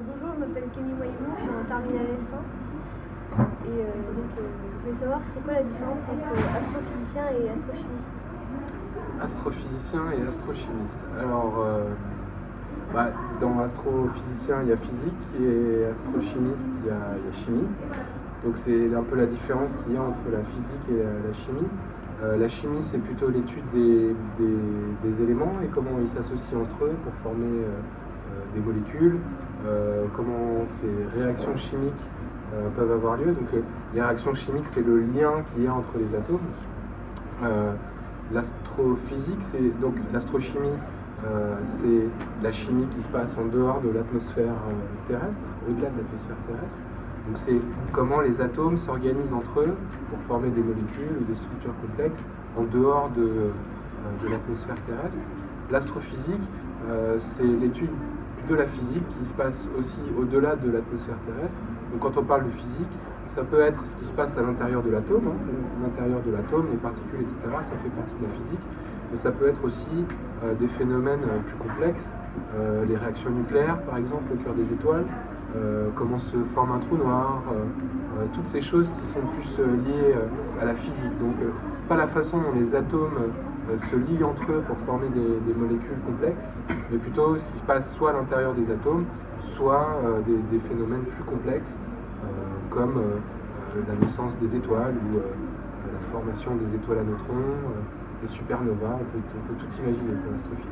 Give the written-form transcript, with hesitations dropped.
bonjour, je m'appelle Kenny Moïmon, je suis en terminale S1. Je voulais savoir c'est quoi la différence entre astrophysicien et astrochimiste. Astrophysicien et astrochimiste. Alors, dans astrophysicien, il y a physique et astrochimiste, il y a chimie. Donc c'est un peu la différence qu'il y a entre la physique et la chimie. La chimie, c'est plutôt l'étude des éléments et comment ils s'associent entre eux pour former des molécules, comment ces réactions chimiques peuvent avoir lieu. Donc les réactions chimiques, c'est le lien qu'il y a entre les atomes. L'astrophysique, c'est donc l'astrochimie, c'est la chimie qui se passe en dehors de l'atmosphère terrestre, au-delà de l'atmosphère terrestre. Donc c'est comment les atomes s'organisent entre eux pour former des molécules ou des structures complexes en dehors de l'atmosphère terrestre. L'astrophysique, c'est l'étude de la physique qui se passe aussi au-delà de l'atmosphère terrestre. Donc quand on parle de physique, ça peut être ce qui se passe à l'intérieur de l'atome, l'intérieur de l'atome, les particules, etc. Ça fait partie de la physique. Mais ça peut être aussi des phénomènes plus complexes, les réactions nucléaires par exemple au cœur des étoiles, comment se forme un trou noir, toutes ces choses qui sont plus liées à la physique. Donc pas la façon dont les atomes se lient entre eux pour former des molécules complexes, mais plutôt ce qui se passe soit à l'intérieur des atomes, soit des phénomènes plus complexes, comme la naissance des étoiles ou la formation des étoiles à neutrons, les supernovas, on peut tout imaginer pour l'astrophysique.